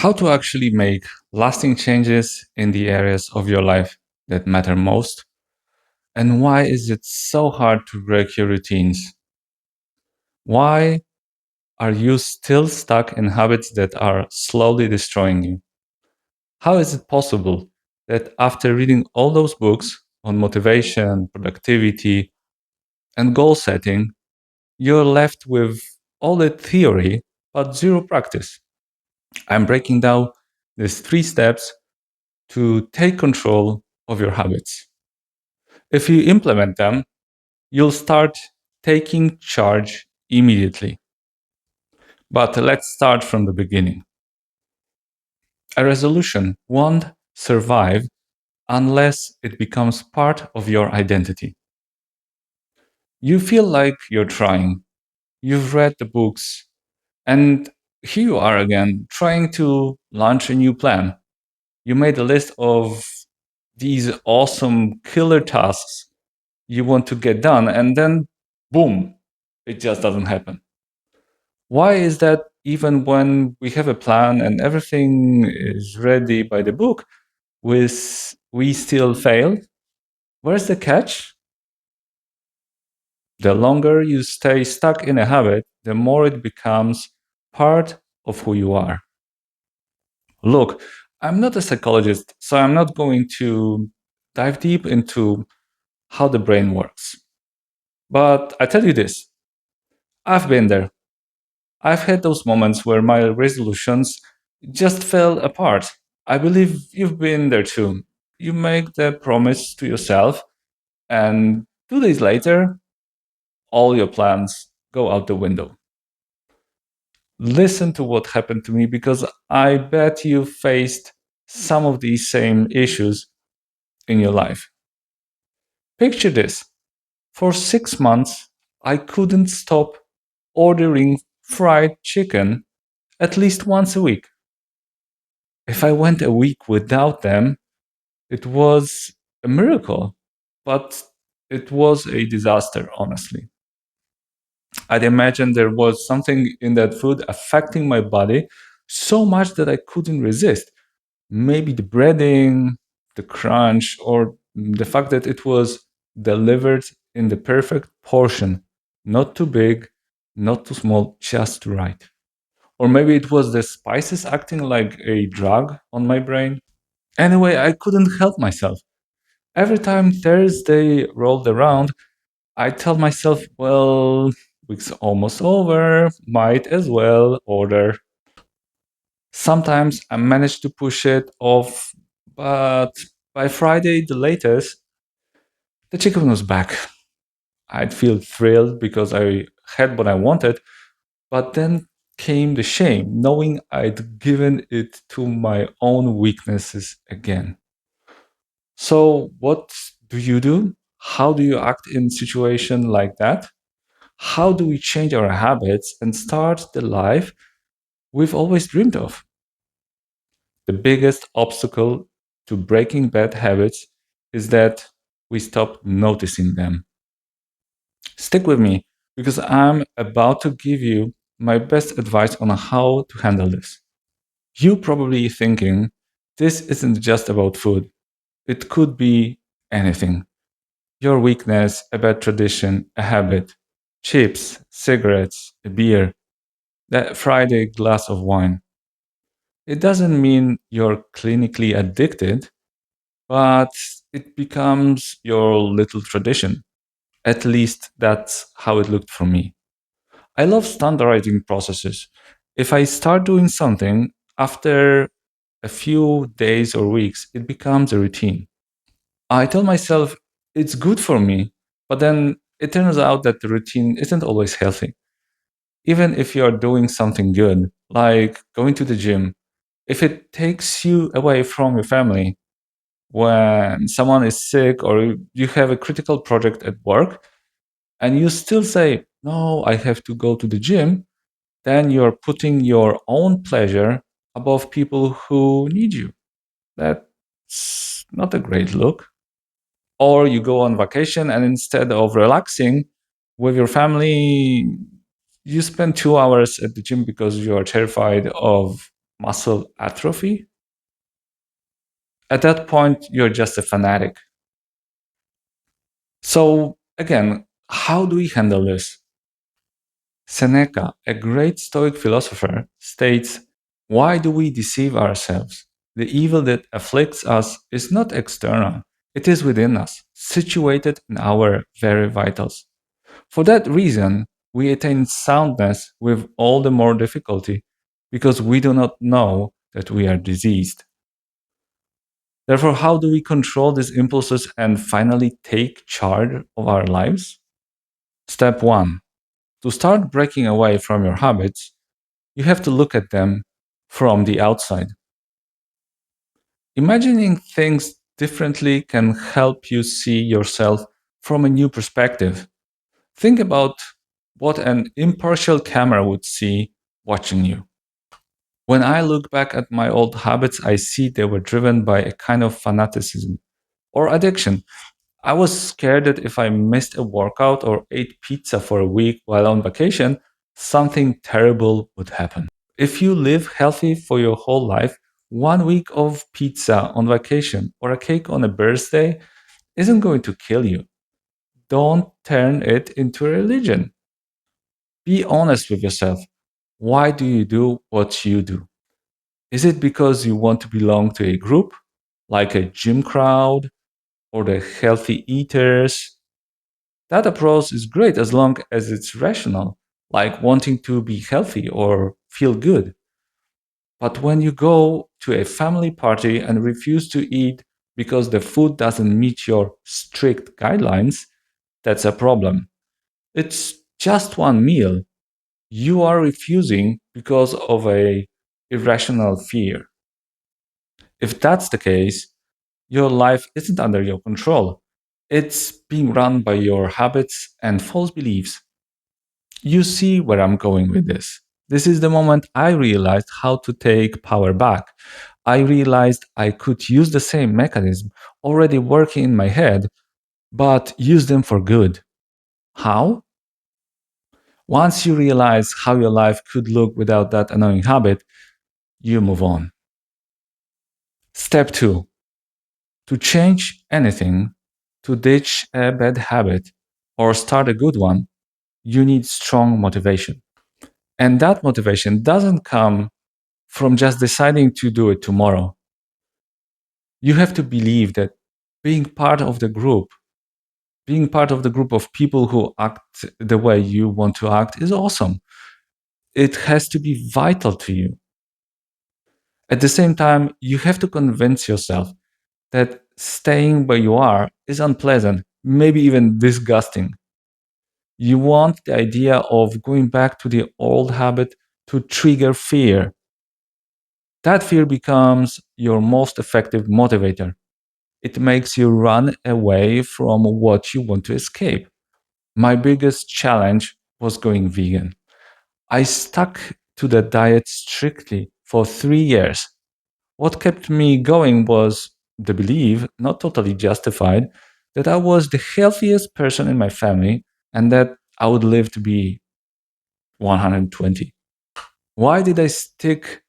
How to actually make lasting changes in the areas of your life that matter most, and why is it so hard to break your routines? Why are you still stuck in habits that are slowly destroying you? How is it possible that after reading all those books on motivation, productivity, and goal setting, you're left with all the theory but zero practice? I'm breaking down these 3 steps to take control of your habits. If you implement them, you'll start taking charge immediately. But let's start from the beginning. A resolution won't survive unless it becomes part of your identity. You feel like you're trying, you've read the books, and here you are again trying to launch a new plan. You made a list of these awesome killer tasks you want to get done, and then boom, it just doesn't happen. Why is that even when we have a plan and everything is ready by the book, we still fail? Where's the catch? The longer you stay stuck in a habit, the more it becomes part of who you are. Look, I'm not a psychologist, so I'm not going to dive deep into how the brain works. But I tell you this, I've been there. I've had those moments where my resolutions just fell apart. I believe you've been there too. You make the promise to yourself, and 2 days later, all your plans go out the window. Listen to what happened to me because I bet you faced some of these same issues in your life. Picture this, for 6 months, I couldn't stop ordering fried chicken at least once a week. If I went a week without them, it was a miracle, but it was a disaster, honestly. I'd imagine there was something in that food affecting my body so much that I couldn't resist. Maybe the breading, the crunch, or the fact that it was delivered in the perfect portion, not too big, not too small, just right. Or maybe it was the spices acting like a drug on my brain. Anyway, I couldn't help myself. Every time Thursday rolled around, I tell myself, well, week's almost over, might as well order. Sometimes I manage to push it off, but by Friday, the latest, the chicken was back. I'd feel thrilled because I had what I wanted, but then came the shame, knowing I'd given it to my own weaknesses again. So, what do you do? How do you act in situation like that? How do we change our habits and start the life we've always dreamed of? The biggest obstacle to breaking bad habits is that we stop noticing them. Stick with me because I'm about to give you my best advice on how to handle this. You probably thinking this isn't just about food. It could be anything. Your weakness, a bad tradition, a habit, chips, cigarettes, a beer, that Friday glass of wine. It doesn't mean you're clinically addicted, but it becomes your little tradition. At least that's how it looked for me. I love standardizing processes. If I start doing something, after a few days or weeks, it becomes a routine. I tell myself it's good for me, but then it turns out that the routine isn't always healthy. Even if you're doing something good, like going to the gym, if it takes you away from your family, when someone is sick or you have a critical project at work, and you still say, no, I have to go to the gym, then you're putting your own pleasure above people who need you. That's not a great look. Or you go on vacation and instead of relaxing with your family, you spend 2 hours at the gym because you are terrified of muscle atrophy? At that point, you're just a fanatic. So, again, how do we handle this? Seneca, a great Stoic philosopher, states, "Why do we deceive ourselves? The evil that afflicts us is not external, it is within us, situated in our very vitals. For that reason, we attain soundness with all the more difficulty, because we do not know that we are diseased." Therefore, how do we control these impulses and finally take charge of our lives? Step 1. To start breaking away from your habits, you have to look at them from the outside. Imagining things differently can help you see yourself from a new perspective. Think about what an impartial camera would see watching you. When I look back at my old habits, I see they were driven by a kind of fanaticism or addiction. I was scared that if I missed a workout or ate pizza for a week while on vacation, something terrible would happen. If you live healthy for your whole life, 1 week of pizza on vacation or a cake on a birthday isn't going to kill you. Don't turn it into a religion. Be honest with yourself. Why do you do what you do? Is it because you want to belong to a group, like a gym crowd or the healthy eaters? That approach is great as long as it's rational, like wanting to be healthy or feel good. But when you go to a family party and refuse to eat because the food doesn't meet your strict guidelines, that's a problem. It's just one meal. You are refusing because of a irrational fear. If that's the case, your life isn't under your control. It's being run by your habits and false beliefs. You see where I'm going with this. This is the moment I realized how to take power back. I realized I could use the same mechanism already working in my head, but use them for good. How? Once you realize how your life could look without that annoying habit, you move on. Step 2. To change anything, to ditch a bad habit or start a good one, you need strong motivation. And that motivation doesn't come from just deciding to do it tomorrow. You have to believe that being part of the group, being part of the group of people who act the way you want to act is awesome. It has to be vital to you. At the same time, you have to convince yourself that staying where you are is unpleasant, maybe even disgusting. You want the idea of going back to the old habit to trigger fear. That fear becomes your most effective motivator. It makes you run away from what you want to escape. My biggest challenge was going vegan. I stuck to the diet strictly for 3 years. What kept me going was the belief, not totally justified, that I was the healthiest person in my family and that I would live to be 120. Why did I stick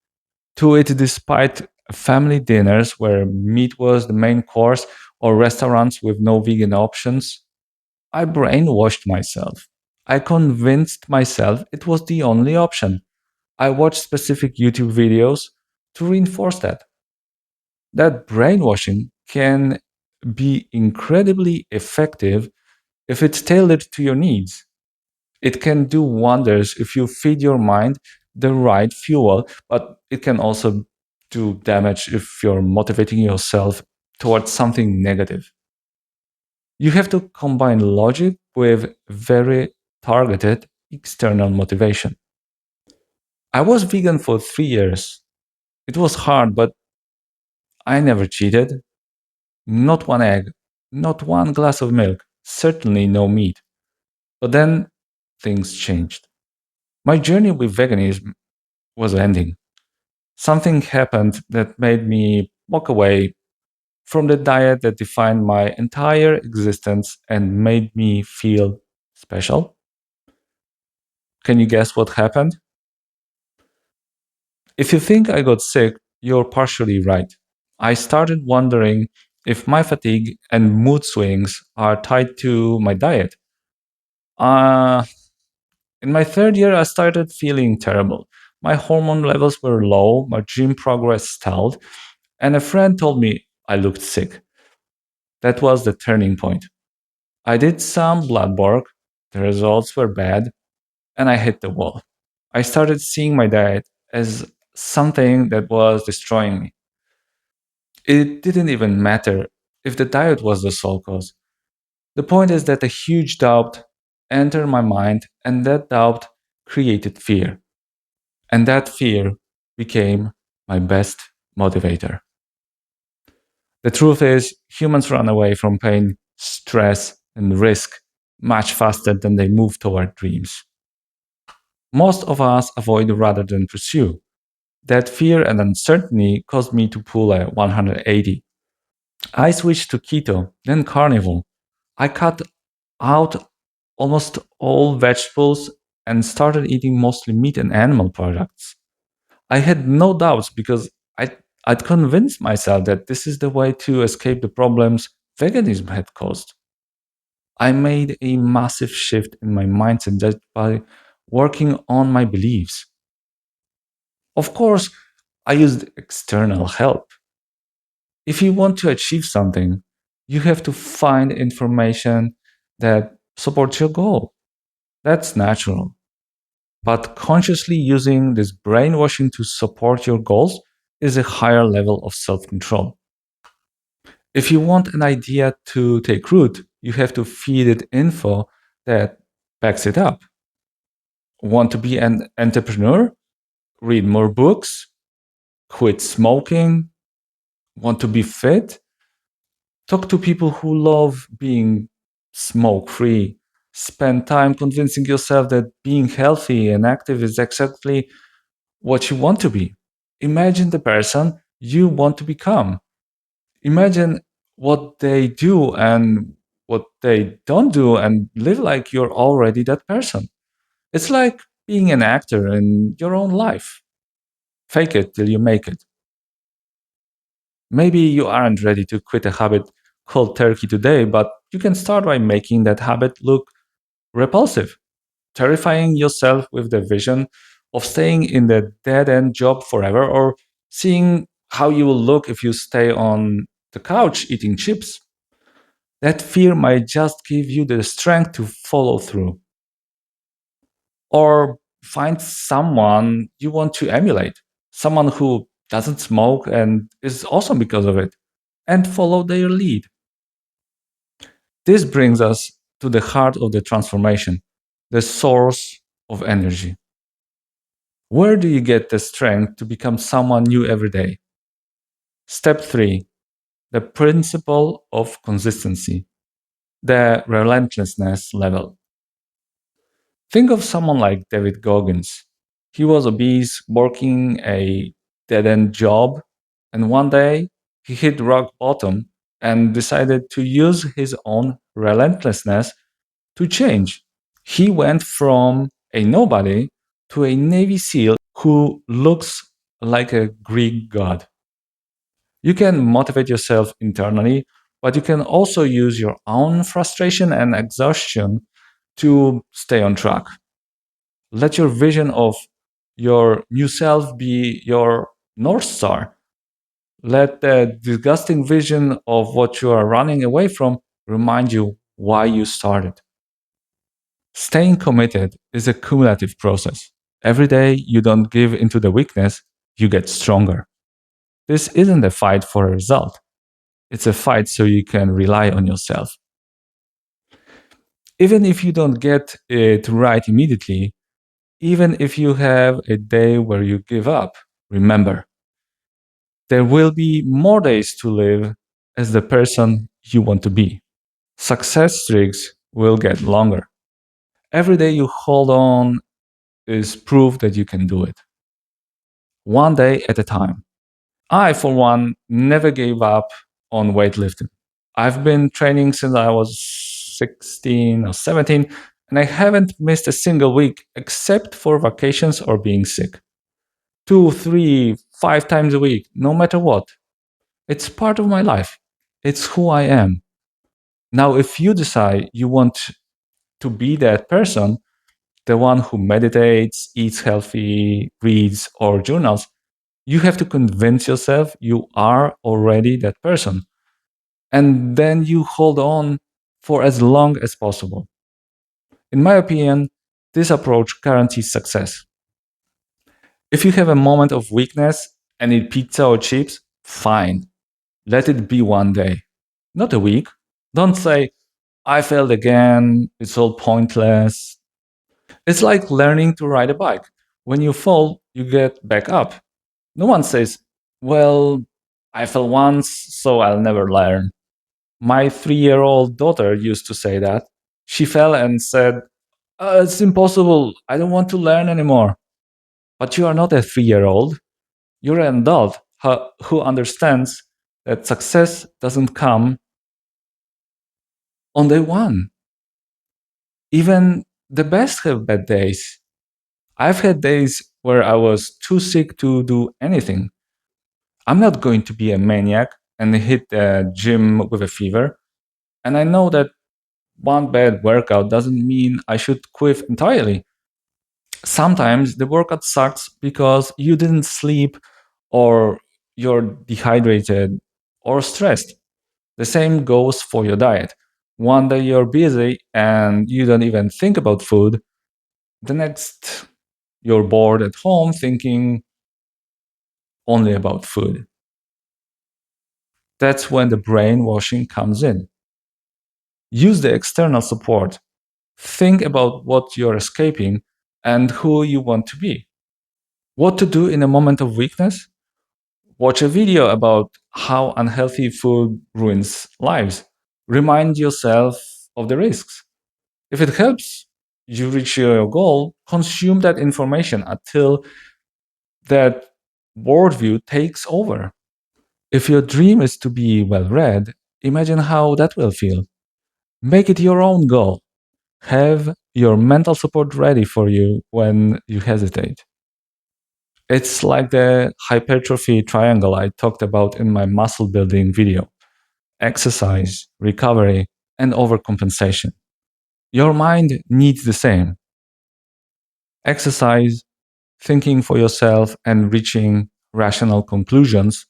to it despite family dinners where meat was the main course or restaurants with no vegan options? I brainwashed myself. I convinced myself it was the only option. I watched specific YouTube videos to reinforce that. That brainwashing can be incredibly effective if it's tailored to your needs. It can do wonders if you feed your mind the right fuel, but it can also do damage if you're motivating yourself towards something negative. You have to combine logic with very targeted external motivation. I was vegan for 3 years. It was hard, but I never cheated. Not one egg, not one glass of milk, certainly no meat. But then things changed. My journey with veganism was ending. Something happened that made me walk away from the diet that defined my entire existence and made me feel special. Can you guess what happened? If you think I got sick, you're partially right. I started wondering if my fatigue and mood swings are tied to my diet. Uh, in my third year, I started feeling terrible. My hormone levels were low, my gym progress stalled, and a friend told me I looked sick. That was the turning point. I did some blood work, the results were bad, and I hit the wall. I started seeing my diet as something that was destroying me. It didn't even matter if the diet was the sole cause. The point is that a huge doubt entered my mind, and that doubt created fear. And that fear became my best motivator. The truth is, humans run away from pain, stress, and risk much faster than they move toward dreams. Most of us avoid rather than pursue. That fear and uncertainty caused me to pull a 180. I switched to keto, then carnivore. I cut out almost all vegetables and started eating mostly meat and animal products. I had no doubts because I'd convinced myself that this is the way to escape the problems veganism had caused. I made a massive shift in my mindset just by working on my beliefs. Of course, I used external help. If you want to achieve something, you have to find information that supports your goal. That's natural. But consciously using this brainwashing to support your goals is a higher level of self control. If you want an idea to take root, you have to feed it info that backs it up. Want to be an entrepreneur? Read more books? Quit smoking? Want to be fit? Talk to people who love being smoke free. Spend time convincing yourself that being healthy and active is exactly what you want to be. Imagine the person you want to become. Imagine what they do and what they don't do and live like you're already that person. It's like being an actor in your own life. Fake it till you make it. Maybe you aren't ready to quit a habit cold turkey today, but you can start by making that habit look repulsive, terrifying yourself with the vision of staying in the dead end job forever or seeing how you will look if you stay on the couch eating chips. That fear might just give you the strength to follow through. Or find someone you want to emulate, someone who doesn't smoke and is awesome because of it, and follow their lead. This brings us to the heart of the transformation, the source of energy. Where do you get the strength to become someone new every day? Step three, the principle of consistency, the relentlessness level. Think of someone like David Goggins. He was obese, working a dead end job, and one day he hit rock bottom and decided to use his own relentlessness to change. He went from a nobody to a Navy SEAL who looks like a Greek god. You can motivate yourself internally, but you can also use your own frustration and exhaustion to stay on track. Let your vision of your new self be your North Star. Let the disgusting vision of what you are running away from remind you why you started. Staying committed is a cumulative process. Every day you don't give into the weakness, you get stronger. This isn't a fight for a result, it's a fight so you can rely on yourself. Even if you don't get it right immediately, even if you have a day where you give up, remember, there will be more days to live as the person you want to be. Success streaks will get longer. Every day you hold on is proof that you can do it, one day at a time. I, for one, never gave up on weightlifting. I've been training since I was 16 or 17, and I haven't missed a single week except for vacations or being sick. 2, 3, 5 times a week, no matter what. It's part of my life. It's who I am. Now, if you decide you want to be that person, the one who meditates, eats healthy, reads, or journals, you have to convince yourself you are already that person. And then you hold on for as long as possible. In my opinion, this approach guarantees success. If you have a moment of weakness and eat pizza or chips, fine. Let it be one day, not a week. Don't say, I failed again, it's all pointless. It's like learning to ride a bike. When you fall, you get back up. No one says, well, I fell once, so I'll never learn. My 3-year-old daughter used to say that. She fell and said, it's impossible. I don't want to learn anymore. But you are not a 3-year-old. You're an adult who understands that success doesn't come on day one. Even the best have bad days. I've had days where I was too sick to do anything. I'm not going to be a maniac and hit the gym with a fever. And I know that one bad workout doesn't mean I should quit entirely. Sometimes the workout sucks because you didn't sleep or you're dehydrated or stressed. The same goes for your diet. One day you're busy and you don't even think about food. The next, you're bored at home thinking only about food. That's when the brainwashing comes in. Use the external support. Think about what you're escaping and who you want to be. What to do in a moment of weakness? Watch a video about how unhealthy food ruins lives. Remind yourself of the risks. If it helps you reach your goal, consume that information until that worldview takes over. If your dream is to be well read, imagine how that will feel. Make it your own goal. Have your mental support ready for you when you hesitate. It's like the hypertrophy triangle I talked about in my muscle building video: exercise, recovery, and overcompensation. Your mind needs the same: exercise, thinking for yourself and reaching rational conclusions;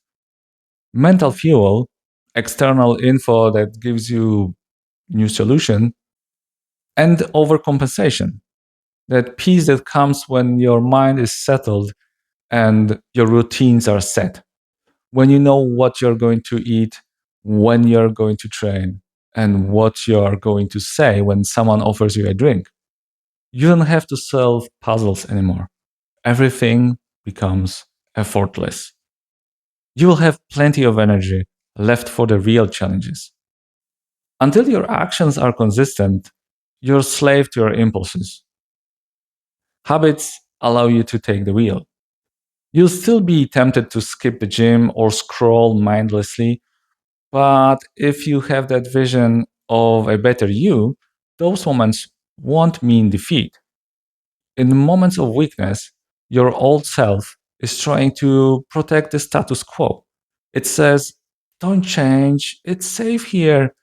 mental fuel, external info that gives you new solution; and overcompensation, that peace that comes when your mind is settled and your routines are set. When you know what you're going to eat, when you're going to train, and what you're going to say when someone offers you a drink. You don't have to solve puzzles anymore. Everything becomes effortless. You will have plenty of energy left for the real challenges. Until your actions are consistent, you're a slave to your impulses. Habits allow you to take the wheel. You'll still be tempted to skip the gym or scroll mindlessly, but if you have that vision of a better you, those moments won't mean defeat. In the moments of weakness, your old self is trying to protect the status quo. It says, don't change, it's safe here,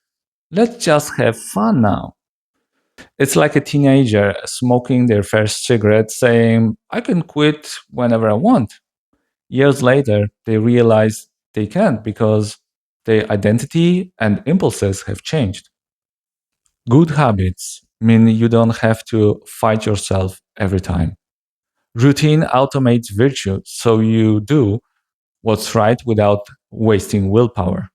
let's just have fun now. It's like a teenager smoking their first cigarette saying, I can quit whenever I want. Years later, they realize they can't because their identity and impulses have changed. Good habits mean you don't have to fight yourself every time. Routine automates virtue, so you do what's right without wasting willpower.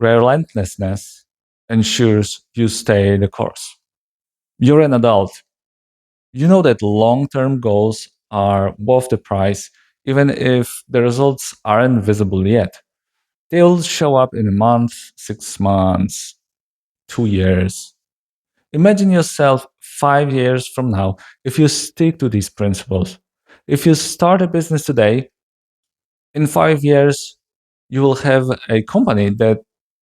Relentlessness ensures you stay the course. You're an adult. You know that long term goals are worth the price, even if the results aren't visible yet. They'll show up in a month, 6 months, 2 years. Imagine yourself 5 years from now if you stick to these principles. If you start a business today, in 5 years, you will have a company that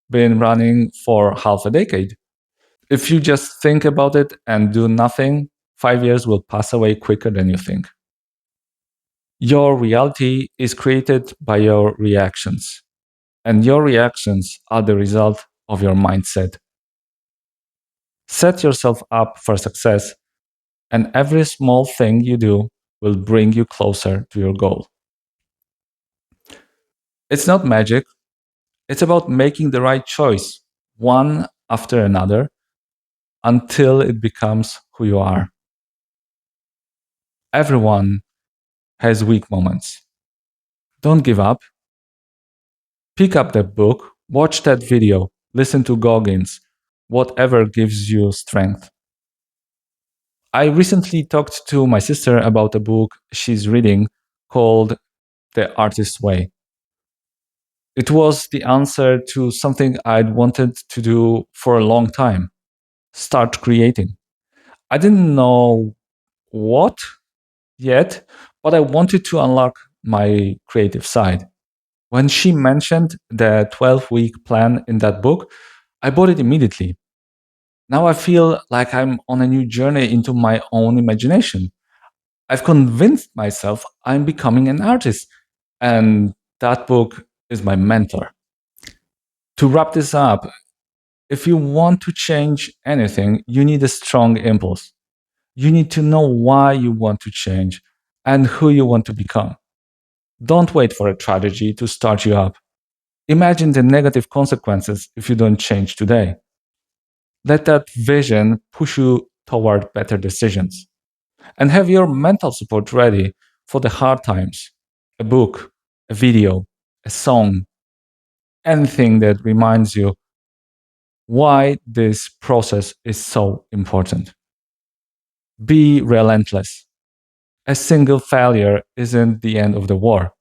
been running for half a decade. If you just think about it and do nothing, 5 years will pass away quicker than you think. Your reality is created by your reactions, and your reactions are the result of your mindset. Set yourself up for success, and every small thing you do will bring you closer to your goal. It's not magic, it's about making the right choice, one after another, until it becomes who you are. Everyone has weak moments. Don't give up. Pick up that book, watch that video, listen to Goggins, whatever gives you strength. I recently talked to my sister about a book she's reading called The Artist's Way. It was the answer to something I'd wanted to do for a long time: start creating. I didn't know what yet, but I wanted to unlock my creative side. When she mentioned the 12-week plan in that book, I bought it immediately. Now I feel like I'm on a new journey into my own imagination. I've convinced myself I'm becoming an artist, and that book is my mentor. To wrap this up, if you want to change anything, you need a strong impulse. You need to know why you want to change and who you want to become. Don't wait for a tragedy to start you up. Imagine the negative consequences if you don't change today. Let that vision push you toward better decisions. And have your mental support ready for the hard times: a book, a video, a song, anything that reminds you why this process is so important. Be relentless. A single failure isn't the end of the war,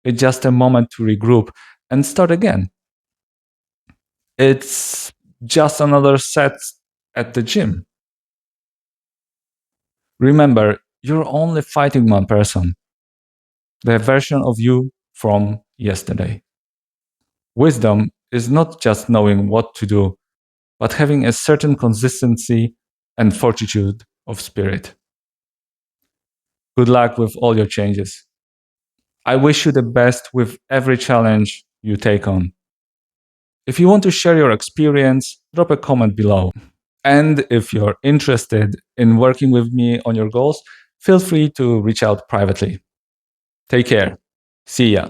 it's just a moment to regroup and start again. It's just another set at the gym. Remember, you're only fighting one person, the version of you from yesterday. Wisdom is not just knowing what to do, but having a certain consistency and fortitude of spirit. Good luck with all your changes. I wish you the best with every challenge you take on. If you want to share your experience, drop a comment below. And if you're interested in working with me on your goals, feel free to reach out privately. Take care. See ya.